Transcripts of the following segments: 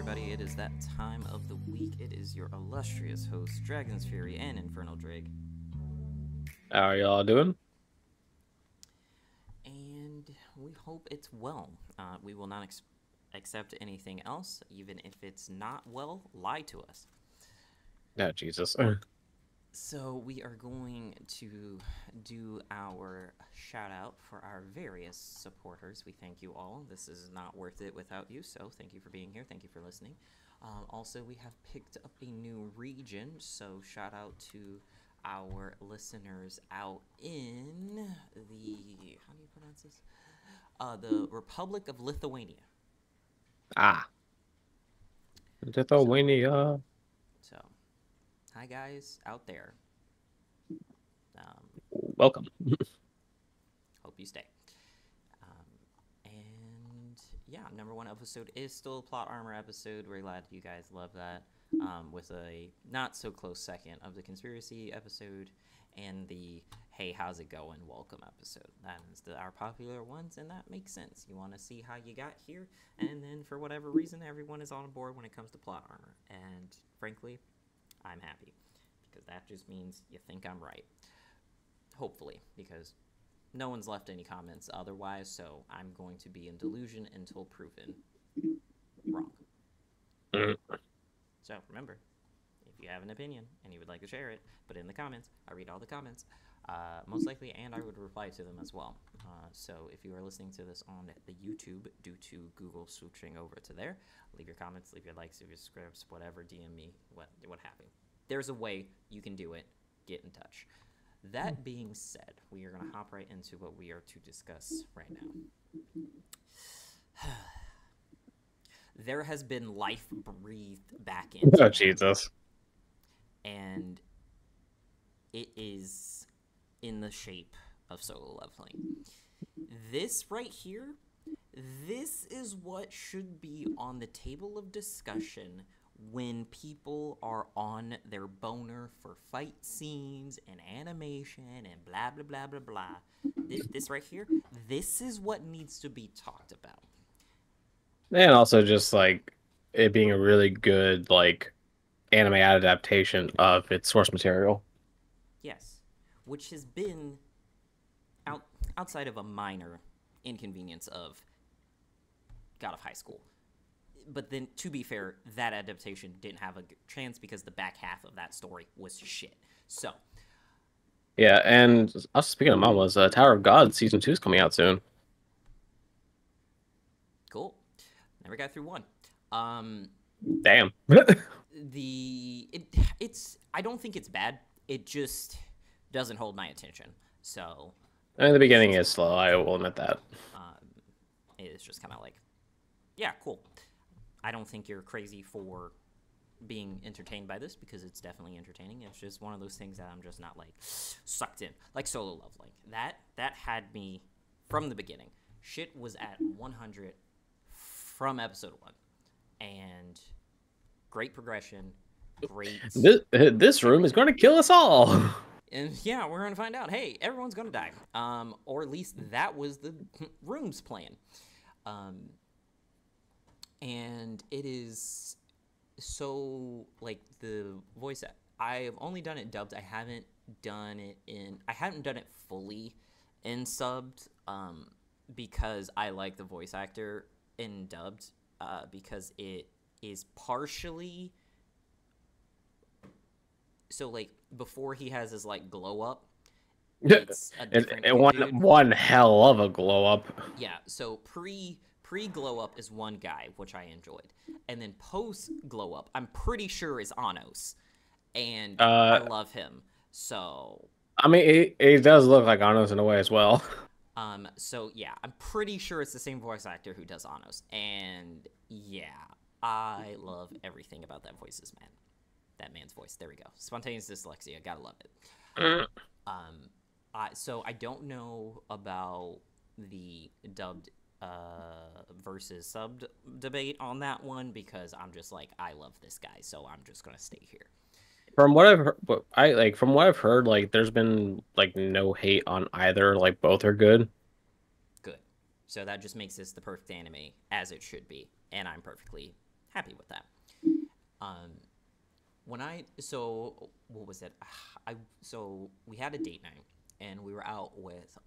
everybody. It is that time of the week. It is your illustrious host, Dragon's Fury and Infernal Drake. How are y'all doing? And we hope it's well. We will not accept anything else, even if it's not well. Lie to us. Oh, Jesus. So we are going to do our shout out for our various supporters. We thank you all. This is not worth it without you, so thank you for being here. Thank you for listening. Also, we have picked up a new region, so shout out to our listeners out in the, how do you pronounce this? The Republic of Lithuania. Lithuania. So, hi guys out there. Welcome. Hope you stay. And yeah, number one episode is still a plot armor episode. We're glad you guys love that. With a not so close second of the conspiracy episode and the hey, how's it going? Welcome episode. That is our popular ones, and that makes sense. You want to see how you got here, and then for whatever reason, everyone is on board when it comes to plot armor. And frankly, I'm happy because that just means you think I'm right. Hopefully, because no one's left any comments otherwise, so I'm going to be in delusion until proven wrong. So remember, if you have an opinion and you would like to share it, put it in the comments. I read all the comments, most likely, and I would reply to them as well. So if you are listening to this on the YouTube, due to Google switching over to there, leave your comments, leave your likes, leave your scripts, whatever, DM me, what have you. There's a way you can do it. Get in touch. That being said, we are going to hop right into what we are to discuss right now. There has been life breathed back into Oh, Jesus. and it is in the shape of solo leveling. This right here, this is what should be on the table of discussion when people are on their boner for fight scenes and animation and blah, blah, blah, blah, blah. This right here, this is what needs to be talked about. And also just, like, it being a really good, like, anime adaptation of its source material. Yes. Which has been, outside of a minor inconvenience of God of High School. But then, to be fair, that adaptation didn't have a chance because the back half of that story was shit. So. Yeah, and also speaking of manhwas, Tower of God Season 2 is coming out soon. Cool. Never got through one. Damn. It's I don't think it's bad. It just doesn't hold my attention. So. And the beginning is slow, I will admit that. It's just kind of like, yeah, cool. I don't think you're crazy for being entertained by this because it's definitely entertaining. It's just one of those things that I'm just not like sucked in, like solo leveling. That had me from the beginning. Shit was at 100 from episode 1, and great progression, great. This room is going to kill us all. And yeah, we're gonna find out. Hey, everyone's gonna die, or at least that was the room's plan. And it is so, like, the voice, I've only done it dubbed. I haven't done it fully in subbed, because I like the voice actor in dubbed, because it is partially, so, like, before he has his, like, glow up, it's a different one hell of a glow up. Yeah, so pre-glow up is one guy, which I enjoyed. And then post-glow up, I'm pretty sure is Anos. And I love him. So I mean, it does look like Anos in a way as well. So yeah, I'm pretty sure it's the same voice actor who does Anos. And yeah, I love everything about that voice's man. That man's voice. There we go. Spontaneous dyslexia. Gotta love it. So I don't know about the dubbed versus sub debate on that one because I'm just like, I love this guy, so I'm just gonna stay here. From what I've heard, like there's been like no hate on either. Like both are good. Good. So that just makes this the perfect anime as it should be, and I'm perfectly happy with that. Um, when I so what was it? So we had a date night and we were out with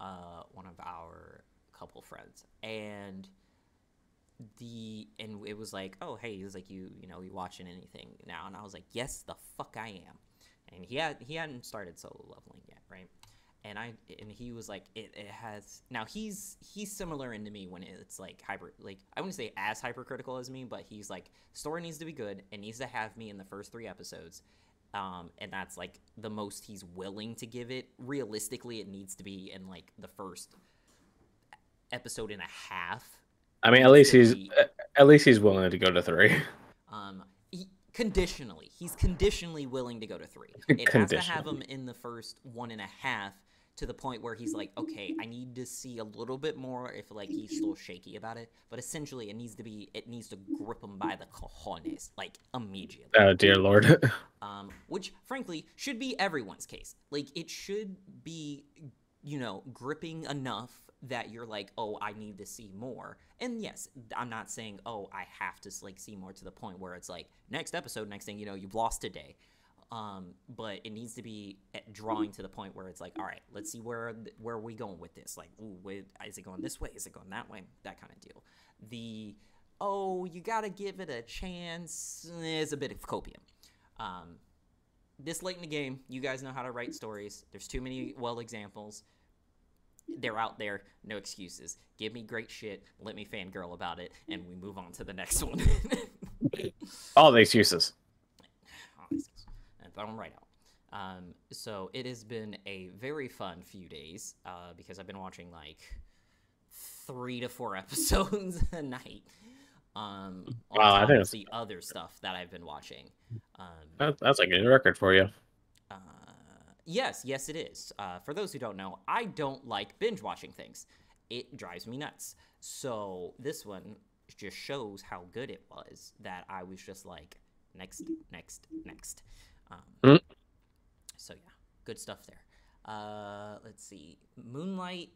one of our couple friends, and it was like, oh hey, he was like, you watching anything now? And I was like, yes, the fuck I am. And he hadn't started solo leveling yet, right? And he was like, it has now. He's similar into me when it's like I wouldn't say as hypercritical as me, but he's like, story needs to be good. It needs to have me in the first 3 episodes, and that's like the most he's willing to give it. Realistically, it needs to be in like the first episode and a half. I mean, at least he's willing to go to 3. He's conditionally willing to go to 3. It has to have him in the first 1.5 to the point where he's like, okay, I need to see a little bit more if like he's still shaky about it. But essentially, it needs to grip him by the cojones like immediately. Oh dear Lord. Which frankly should be everyone's case. Like it should be, gripping enough that you're like, oh, I need to see more. And yes, I'm not saying, oh, I have to like see more to the point where it's like next episode, next thing you know, you've lost today. But it needs to be drawing to the point where it's like, all right, let's see where are we going with this? Like, is it going this way? Is it going that way? That kind of deal. You gotta give it a chance is a bit of copium. This late in the game, you guys know how to write stories. There's too many examples. They're out there, no excuses. Give me great shit, let me fangirl about it, and we move on to the next one. All the excuses. And throw them right out. So it has been a very fun few days because I've been watching like 3 to 4 episodes a night. On top of the other stuff that I've been watching. That's a good record for you. Yes, it is. For those who don't know, I don't like binge watching things. It drives me nuts. So this one just shows how good it was that I was just like, next. So yeah, good stuff there. Let's see. Moonlight,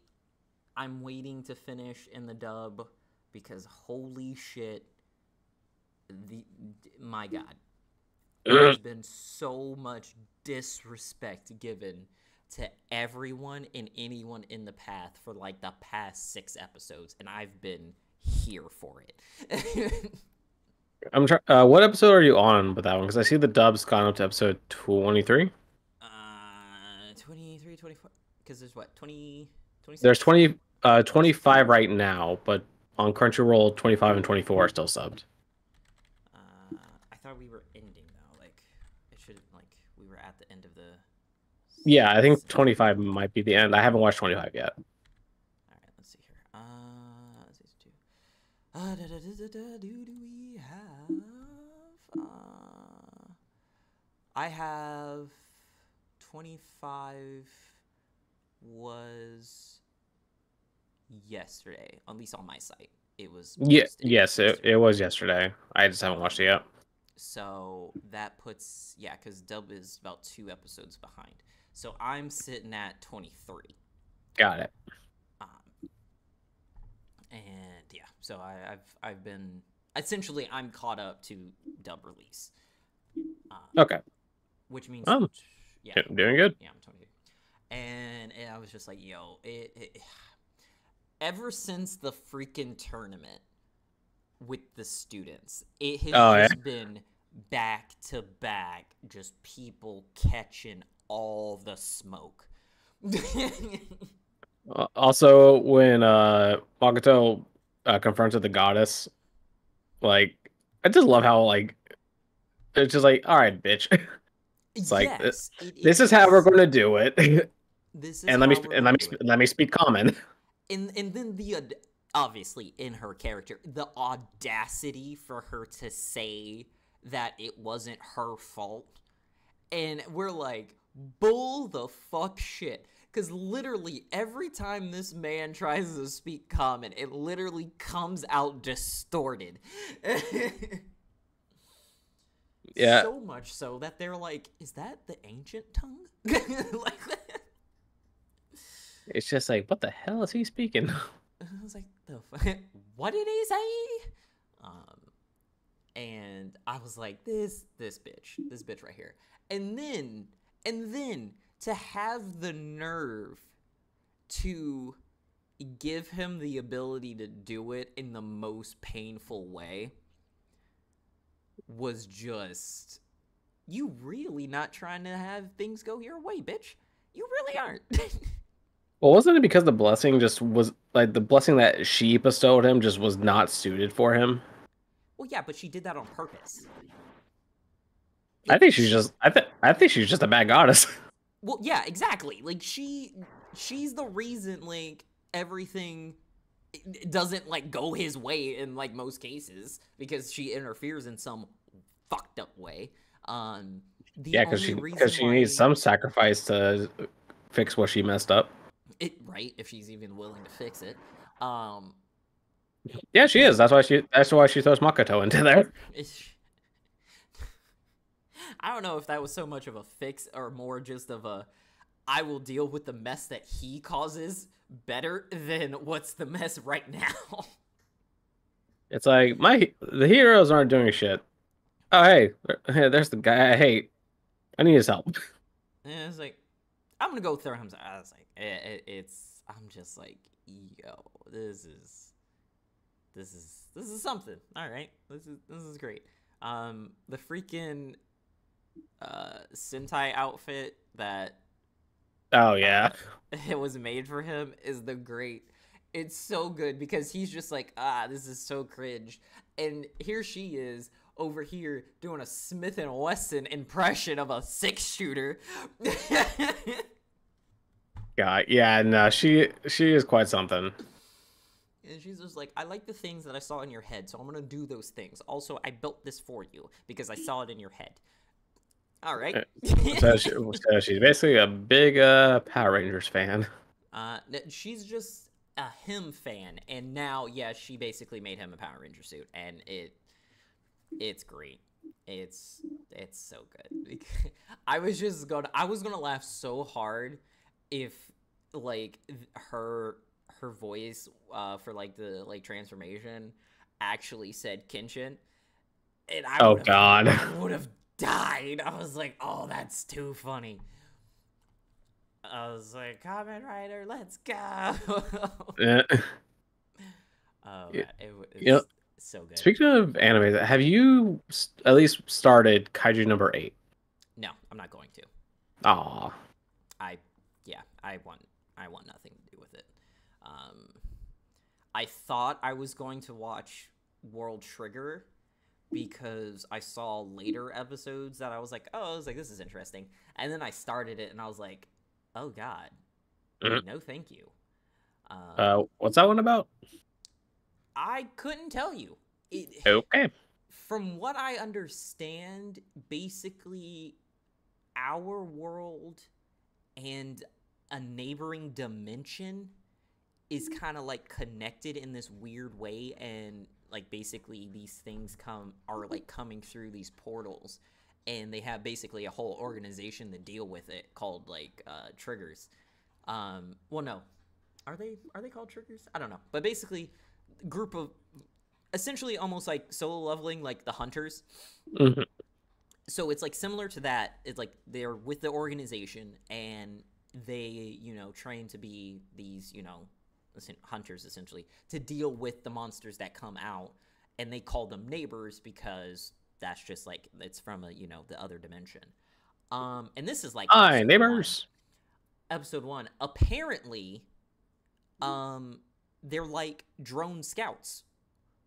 I'm waiting to finish in the dub because holy shit, my God. There's been so much disrespect given to everyone and anyone in the path for like the past 6 episodes, and I've been here for it. I'm trying. What episode are you on with that one? Because I see the dub's gone up to episode 23. 23, 24. Because there's what 20. 26? There's 25 right now, but on Crunchyroll, 25 and 24 are still subbed. I thought we were ending though. Like it should we were at the end of the. Yeah, I think 25 might be the end. I haven't watched 25 yet. All right, let's see here. Do we have? I have 25 was yesterday, at least on my site. It was it was yesterday. I just haven't watched it yet. So that puts because dub is about 2 episodes behind. So I'm sitting at 23. Got it. And yeah, so I've been essentially I'm caught up to dub release. Okay. Which means doing good. Yeah, I'm 22. And I was just like, yo, ever since the freaking tournament with the students, it has just been back to back, just people catching all the smoke. Also, when Makoto confronted the goddess, like, I just love how it's just like, all right, bitch. It's like this is how we're going to do it. This is and let me speak common. And then the obviously in her character, the audacity for her to say that it wasn't her fault, and we're like, bull the fuck shit. Because literally every time this man tries to speak common, it literally comes out distorted. Yeah. So much so that they're like, is that the ancient tongue? It's just like, what the hell is he speaking? I was like, what did he say? And I was like, this bitch right here. And then to have the nerve to give him the ability to do it in the most painful way was just, you really not trying to have things go your way, bitch. You really aren't. Well, wasn't it because the blessing just was like the blessing that she bestowed him just was not suited for him? Well, yeah, but she did that on purpose. I think she's just I think she's just a bad goddess. Well, yeah, exactly. Like she's the reason like everything doesn't like go his way in like most cases because she interferes in some fucked up way. The Yeah, only reason because she needs some sacrifice to fix what she messed up. Right, if she's even willing to fix it. Yeah, she is. That's why she throws Makoto into there. I don't know if that was so much of a fix or more just of a I will deal with the mess that he causes better than what's the mess right now. It's like the heroes aren't doing shit. Oh hey, there's the guy I hate. I need his help. And it's like I'm gonna go throw him. I was like, I'm just like, yo, this is something. All right, this is great. The freaking Sentai outfit that Oh yeah, it was made for him is the great. It's so good because he's just like, this is so cringe, and here she is over here doing a Smith and Wesson impression of a 6-shooter. God, yeah, no, she is quite something. And she's just like, I like the things that I saw in your head, so I'm gonna do those things. Also, I built this for you because I saw it in your head. All right. So she's basically a big Power Rangers fan. She's just a him fan, and now, yeah, she basically made him a Power Ranger suit, and it's great. It's so good. I was gonna laugh so hard if like her voice for like the like transformation actually said Kenshin, and I would have died. I was like, oh, that's too funny. I was like, Kamen Rider, let's go. Yeah. Oh, man, it's so good. Speaking of anime, have you at least started Kaiju number 8? No, I'm not going to. Aw. I want nothing to do with it. I thought I was going to watch World Trigger because I saw later episodes that I was like, this is interesting. And then I started it and I was like, oh God, no thank you. What's that one about? I couldn't tell you. Okay. From what I understand, basically our world and a neighboring dimension is kind of like connected in this weird way, and like basically these things are like coming through these portals, and they have basically a whole organization to deal with it called like triggers. Well, no, are they called triggers? I don't know, but basically group of essentially almost like solo leveling, like the hunters. Mm-hmm. So it's like similar to that. It's like they're with the organization and they train to be these hunters essentially to deal with the monsters that come out, and they call them neighbors because that's just like it's from the other dimension. And this is like hi neighbors. Episode 1. Apparently, they're like drone scouts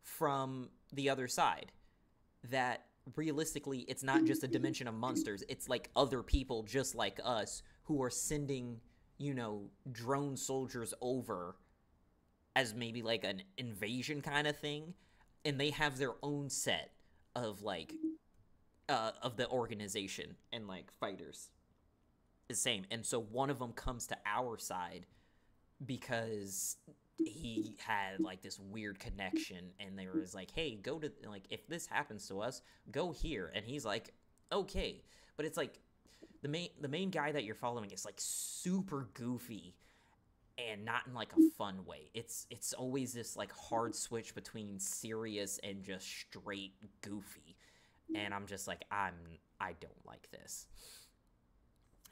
from the other side. That realistically, it's not just a dimension of monsters. It's like other people just like us who are sending drone soldiers over as maybe like an invasion kind of thing, and they have their own set of like of the organization and like fighters the same. And so one of them comes to our side because he had like this weird connection, and they was like, hey, go to like if this happens to us, go here. And he's like, okay. But it's like the main guy that you're following is like super goofy, and not in like a fun way. It's always this like hard switch between serious and just straight goofy, and I'm just like I don't like this.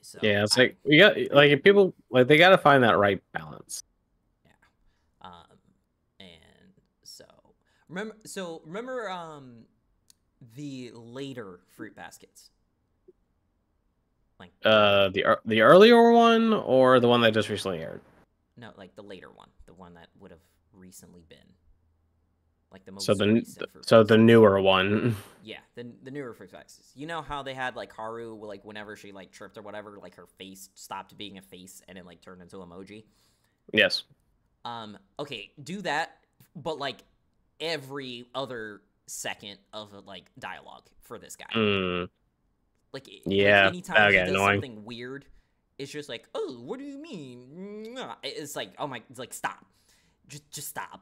So yeah, it's like we got like if people like they got to find that right balance. yeah, and remember the later fruit baskets, like The earlier one or the one that just recently aired. no, like the later one, the one that would have recently been. Like the most So recent fruit the baskets. newer one. Yeah, the newer fruit baskets. You know how they had like Haru, like whenever she like tripped or whatever, like her face stopped being a face and it like turned into emoji. Yes. Okay, do that, but like every other second of like dialogue for this guy. Like anytime he does annoying. something weird, it's just like, oh, what do you mean? It's like, oh my, it's like stop, just stop.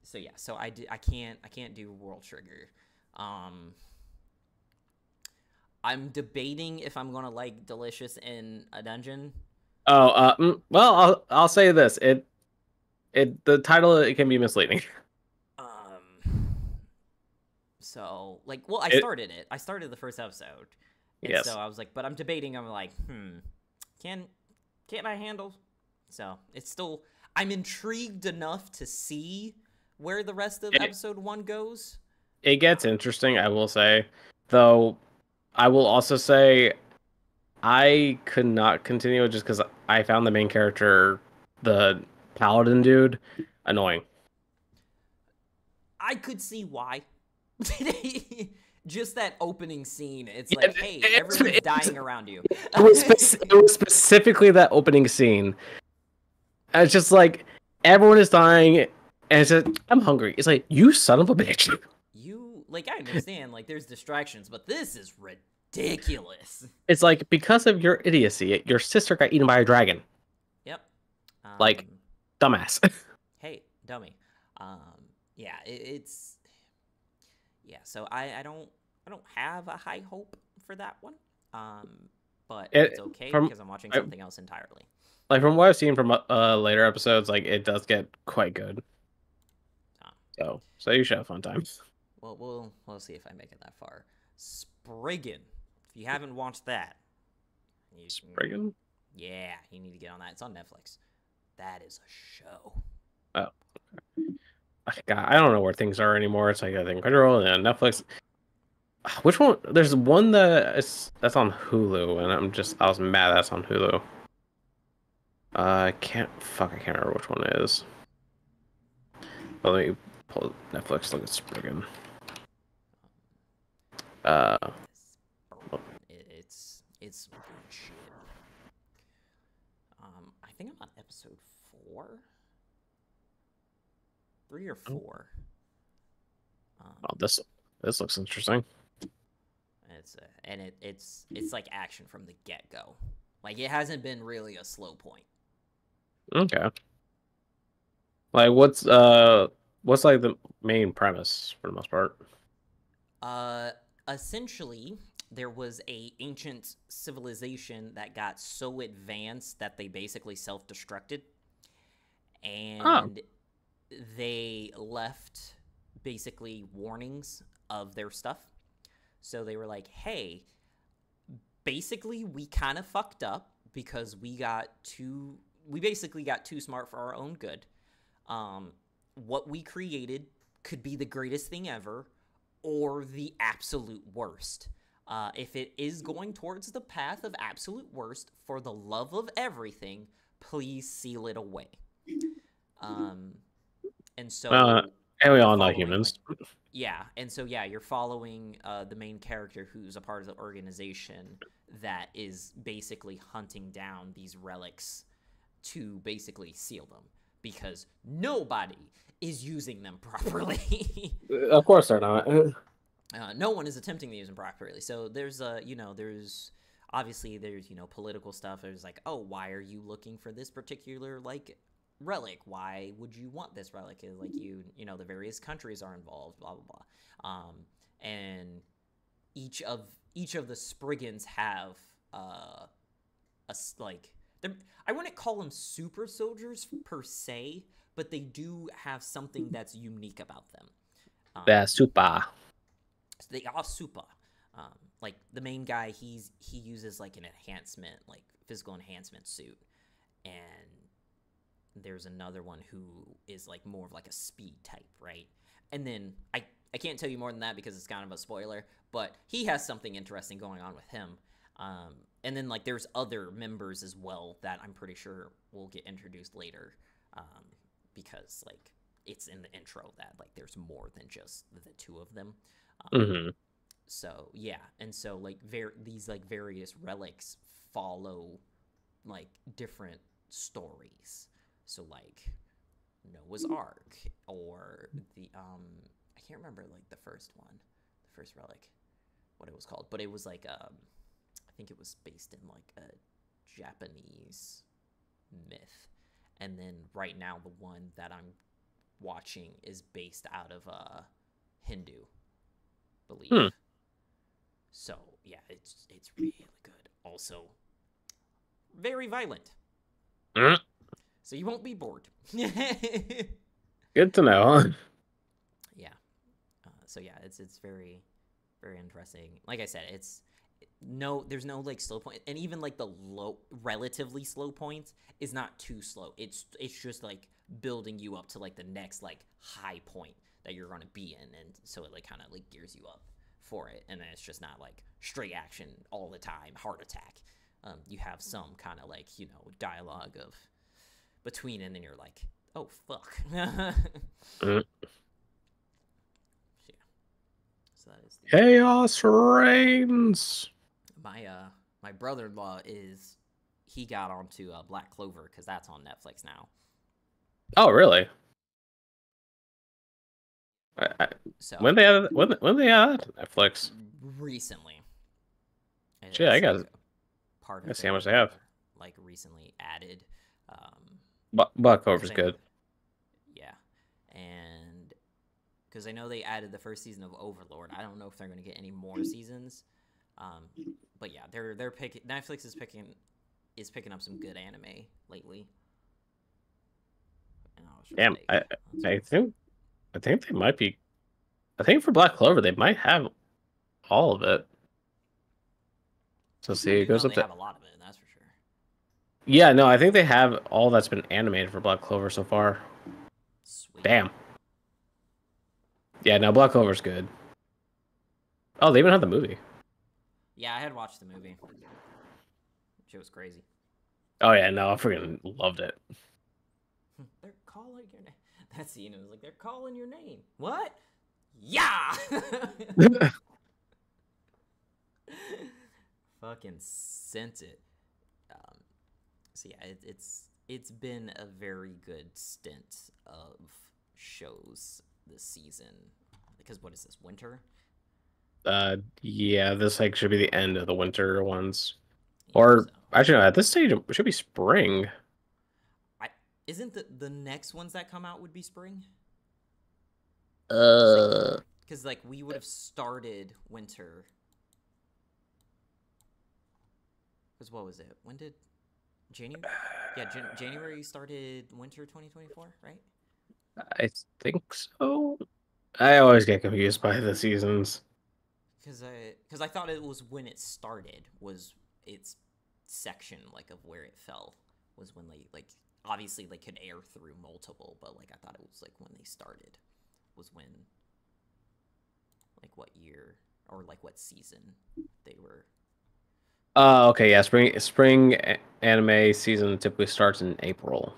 So yeah, so I can't do World Trigger. I'm debating if I'm gonna like Delicious in a dungeon. Oh, well, I'll say this. The title it can be misleading. So like, well, I started it. I started the first episode. And yes. So I was like, but I'm debating. I'm like, can I handle? So it's still, I'm intrigued enough to see where the rest of episode 1 goes. It gets interesting, I will say. Though, I will also say, I could not continue just because I found the main character, the paladin dude, annoying. I could see why. Just that opening scene, it's like, hey, everyone's dying around you. It was specifically that opening scene. It's just like, everyone is dying, and it's just, I'm hungry. It's like, you son of a bitch. You, like, I understand, like, there's distractions, but this is ridiculous. It's like, because of your idiocy, your sister got eaten by a dragon. Yep. Like, dumbass. Hey, dummy. Yeah, it's... Yeah, so I don't have a high hope for that one. But it's okay because I'm watching something else entirely. Like, from what I've seen from later episodes, like, it does get quite good. So you should have fun times. Well, we'll see if I make it that far. Spriggan. If you haven't watched that, Spriggan? Yeah, you need to get on that. It's on Netflix. That is a show. Oh, God, I don't know where things are anymore. It's like I think Crunchyroll and Netflix. Which one? There's one that's on Hulu, and I was mad that's on Hulu. I can't remember which one it is. But let me pull Netflix. Look at Spriggan. It's good shit. I think I'm on episode 4, 3 or 4. This looks interesting. It's like action from the get-go. Like, it hasn't been really a slow point. Okay. Like, what's like the main premise for the most part? Essentially, there was a ancient civilization that got so advanced that they basically self-destructed, and they left basically warnings of their stuff. So they were like, hey, basically we kind of fucked up because we basically got too smart for our own good. What we created could be the greatest thing ever or the absolute worst. If it is going towards the path of absolute worst, for the love of everything, please seal it away. And so... and we all know humans. Like, yeah, and so, yeah, you're following the main character who's a part of the organization that is basically hunting down these relics to basically seal them, because nobody is using them properly. Of course they're not. No one is attempting to use them properly. So there's obviously political stuff. There's like, oh, why are you looking for this particular like relic? Why would you want this relic? Like the various countries are involved, blah blah blah. And each of the Spriggans have I wouldn't call them super soldiers per se, but they do have something that's unique about them. Yeah, super. So they are super. Like the main guy, he uses like an enhancement, like physical enhancement suit, and there's another one who is like more of like a speed type, right? And then I can't tell you more than that because it's kind of a spoiler, but he has something interesting going on with him. And then like there's other members as well that I'm pretty sure will get introduced later, because like it's in the intro that like there's more than just the two of them. So yeah, and so like these like various relics follow like different stories. So like Noah's Ark, or the I can't remember like the first relic, what it was called, but it was like I think it was based in like a Japanese myth. And then right now the one that I'm watching is based out of Hindu belief. So yeah, it's really good. Also, very violent. So you won't be bored. Good to know. Yeah. So yeah, it's very very interesting. Like I said, there's no like slow point, and even like the relatively slow point is not too slow. It's just like building you up to like the next like high point that you're gonna be in, and so it like kind of like gears you up for it, and then it's just not like straight action all the time, heart attack. You have some kind of like dialogue of between, and then you're like, oh fuck. Yeah. So that is Chaos reigns. My brother-in-law he got onto Black Clover because that's on Netflix now. Oh really? So when they had Netflix recently. Shit, I got part of. I see how much they have. Like recently added. Black Clover's good. Yeah, and because I know they added the first season of Overlord. I don't know if they're going to get any more seasons. But yeah, they're picking. Netflix is picking up some good anime lately. Damn, I think they might be. I think for Black Clover they might have all of it. So see, it goes up to. They have a lot of it. That's for sure. Yeah, no, I think they have all that's been animated for Black Clover so far. Sweet. Damn. Yeah, no, Black Clover's good. Oh, they even had the movie. Yeah, I had watched the movie. Shit was crazy. Oh yeah, no, I freaking loved it. They're calling your name. That scene, it was like, they're calling your name. What? Yeah! Fucking sent it. So yeah, it's been a very good stint of shows this season. Because what is this, winter? Yeah, this like should be the end of the winter ones. Or actually, no, at this stage it should be spring. Isn't the next ones that come out would be spring? Because like we would have started winter. Because what was it? When did January? Yeah, January started winter 2024, right? I think so. I always get confused by the seasons. Because I thought it was when it started was its section like of where it fell was when they like obviously they could air through multiple, but like I thought it was like when they started was when like what year or like what season they were. Okay, yeah, spring anime season typically starts in April.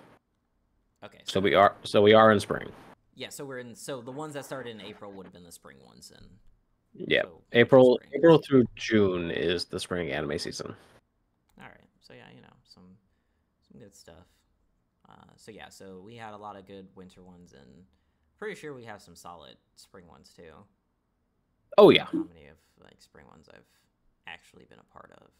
Okay. So we are in spring. Yeah, so the ones that started in April would have been the spring ones, and yeah, so April through June is the spring anime season. All right, so yeah, some good stuff. So yeah, so we had a lot of good winter ones, and pretty sure we have some solid spring ones too. Oh yeah. How many of like spring ones I've actually been a part of?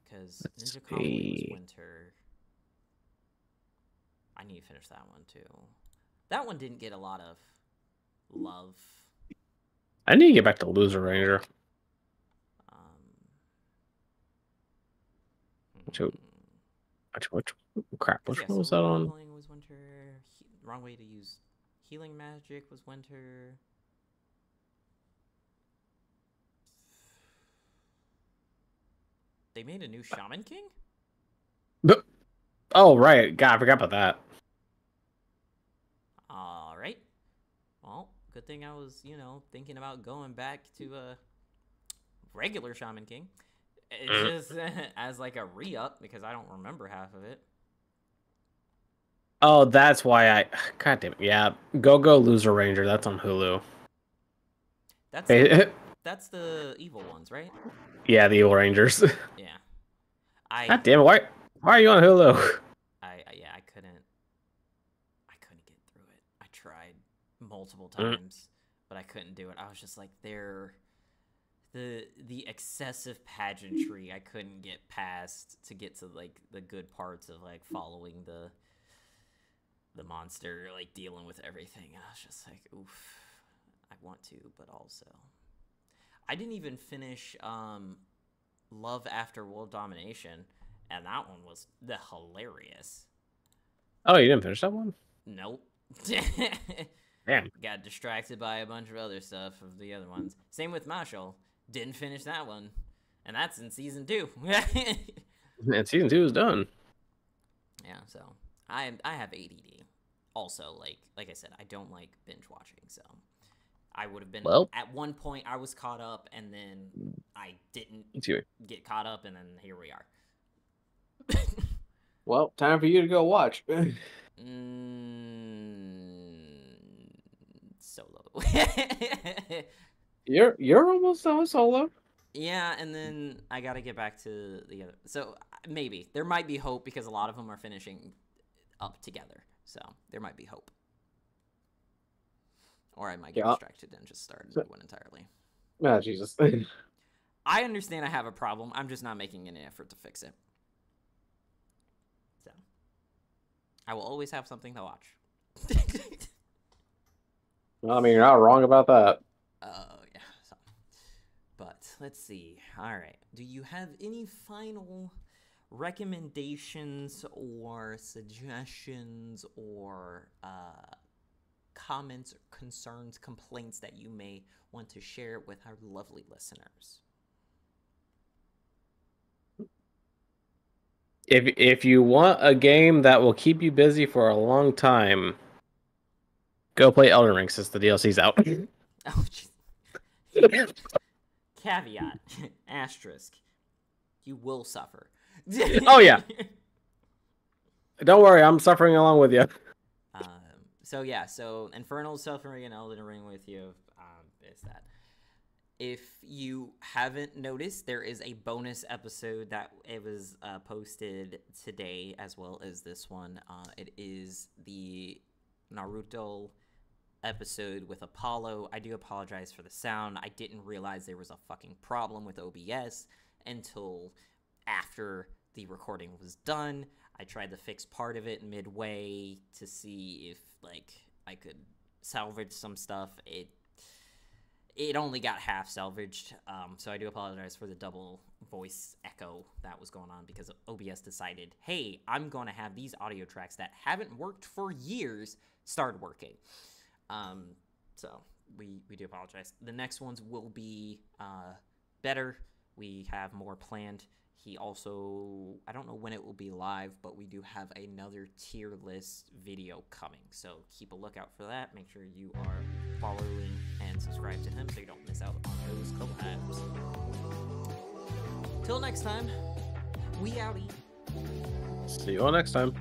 Because Ninja Kamuy was winter. I need to finish that one too. That one didn't get a lot of love. I need to get back to Loser Ranger. Which crap? Which one was that on? Leveling was winter. Wrong way to use healing magic was winter. They made a new Shaman King? Oh, right. God, I forgot about that. Alright. Well, good thing I was, thinking about going back to a regular Shaman King. It's just as like a re-up because I don't remember half of it. Oh, that's why God damn it. Yeah. Go Loser Ranger. That's on Hulu. That's the evil ones, right? Yeah, the Evil Rangers. Yeah. God damn it! Why are you on Hulu? I couldn't get through it. I tried multiple times, but I couldn't do it. I was just like, the excessive pageantry I couldn't get past to get to like the good parts of like following the monster, like dealing with everything. I was just like, oof, I want to, but also I didn't even finish Love After World Domination, and that one was hilarious. Oh, you didn't finish that one? Nope. Damn. Got distracted by a bunch of other stuff of the other ones. Same with Marshall. Didn't finish that one, and that's in season 2. And season 2 is done. Yeah, so I have ADD. Also, like I said, I don't like binge watching, so I would have been at one point I was caught up, and then I didn't get caught up, and then here we are. Well, time for you to go watch. Solo. You're almost done Solo. Yeah, and then I gotta get back to the other. So maybe there might be hope because a lot of them are finishing up together. So there might be hope. Or I might get distracted and just start a new one entirely. Ah, Jesus. I understand I have a problem. I'm just not making any effort to fix it. So I will always have something to watch. Well, I mean, you're not wrong about that. Yeah. So, but let's see. All right. Do you have any final recommendations or suggestions or comments, concerns, complaints that you may want to share with our lovely listeners? If you want a game that will keep you busy for a long time, go play Elden Ring since the DLC's out. Oh, jeez. Caveat, asterisk, you will suffer. Oh, yeah. Don't worry, I'm suffering along with you. So Infernal's suffering and Elden Ring with you. Is that? If you haven't noticed, there is a bonus episode that it was posted today as well as this one. It is the Naruto episode with Apollo. I do apologize for the sound. I didn't realize there was a fucking problem with OBS until after the recording was done. I tried to fix part of it midway to see if I could salvage some stuff. It only got half salvaged, so I do apologize for the double voice echo that was going on because OBS decided, hey, I'm going to have these audio tracks that haven't worked for years start working. So we do apologize. The next ones will be better. We have more planned. He also, I don't know when it will be live, but we do have another tier list video coming. So keep a lookout for that. Make sure you are following and subscribe to him so you don't miss out on those collabs. Till next time, we outie. See you all next time.